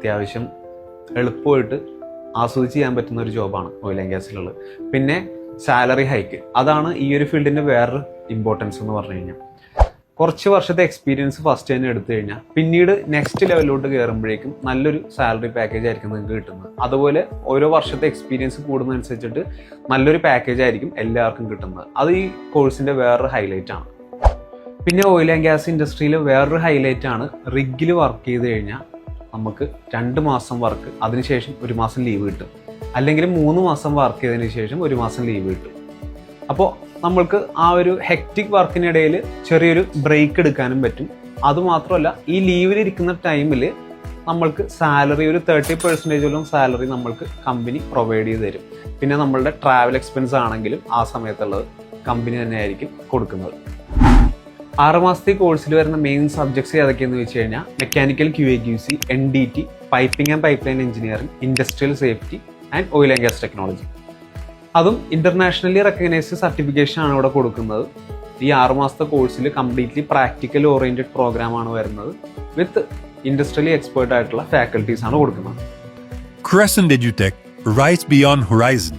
അത്യാവശ്യം എളുപ്പമായിട്ട് ആസ്വദിച്ച് ചെയ്യാൻ പറ്റുന്ന ഒരു ജോബാണ് ഓയിൽ ആൻഡ് ഗ്യാസിലുള്ളത്. പിന്നെ സാലറി ഹൈക്ക്, അതാണ് ഈ ഒരു ഫീൽഡിൻ്റെ വേറൊരു ഇമ്പോർട്ടൻസ് എന്ന് പറഞ്ഞു കഴിഞ്ഞാൽ. കുറച്ച് വർഷത്തെ എക്സ്പീരിയൻസ് ഫസ്റ്റ് തന്നെ എടുത്തു കഴിഞ്ഞാൽ പിന്നീട് നെക്സ്റ്റ് ലെവലിലോട്ട് കയറുമ്പോഴേക്കും നല്ലൊരു സാലറി പാക്കേജ് ആയിരിക്കും നിങ്ങൾക്ക് കിട്ടുന്നത്. അതുപോലെ ഓരോ വർഷത്തെ എക്സ്പീരിയൻസ് കൂടുന്നതനുസരിച്ചിട്ട് നല്ലൊരു പാക്കേജ് ആയിരിക്കും എല്ലാവർക്കും കിട്ടുന്നത്. അത് ഈ കോഴ്സിൻ്റെ വേറൊരു ഹൈലൈറ്റ് ആണ്. പിന്നെ ഓയിൽ ആൻഡ് ഗ്യാസ് ഇൻഡസ്ട്രിയിൽ വേറൊരു ഹൈലൈറ്റ് ആണ്, റിഗിൽ വർക്ക് ചെയ്ത് കഴിഞ്ഞാൽ നമുക്ക് 2 മാസം വർക്ക്, അതിനുശേഷം 1 മാസം ലീവ് കിട്ടും. അല്ലെങ്കിൽ 3 മാസം വർക്ക് ചെയ്തതിന് ശേഷം 1 മാസം ലീവ് കിട്ടും. അപ്പോൾ നമ്മൾക്ക് ആ ഒരു ഹെക്റ്റിക് വർക്കിനിടയിൽ ചെറിയൊരു ബ്രേക്ക് എടുക്കാനും പറ്റും. അതുമാത്രമല്ല, ഈ ലീവിലിരിക്കുന്ന ടൈമിൽ നമ്മൾക്ക് സാലറി ഒരു 30% സാലറി നമ്മൾക്ക് കമ്പനി പ്രൊവൈഡ് ചെയ്ത് തരും. പിന്നെ നമ്മളുടെ ട്രാവൽ എക്സ്പെൻസ് ആണെങ്കിലും ആ സമയത്തുള്ളത് കമ്പനി തന്നെയായിരിക്കും കൊടുക്കുന്നത്. 6 മാസത്തെ കോഴ്സിൽ വരുന്ന മെയിൻ സബ്ജക്ട്സ് ഏതൊക്കെയെന്ന് വെച്ച് കഴിഞ്ഞാൽ mechanical QA/QC, NDT, piping and pipe line engineering, industrial safety and oil and gas technology. അതും ഇന്റർനാഷണലി റെക്കഗ്നൈസ്ഡ് സർട്ടിഫിക്കേഷൻ ആണ് ഇവിടെ കൊടുക്കുന്നത്. ഈ 6 മാസത്തെ കോഴ്സിൽ കംപ്ലീറ്റ്ലി പ്രാക്ടിക്കൽ ഓറിയന്റഡ് പ്രോഗ്രാമാണ് വരുന്നത്. വിത്ത് ഇൻഡസ്ട്രിയലി എക്സ്പേർട്ട് ആയിട്ടുള്ള ഫാക്കൽറ്റീസ് ആണ് കൊടുക്കുന്നത്. Crescent EduTech, rise beyond horizon.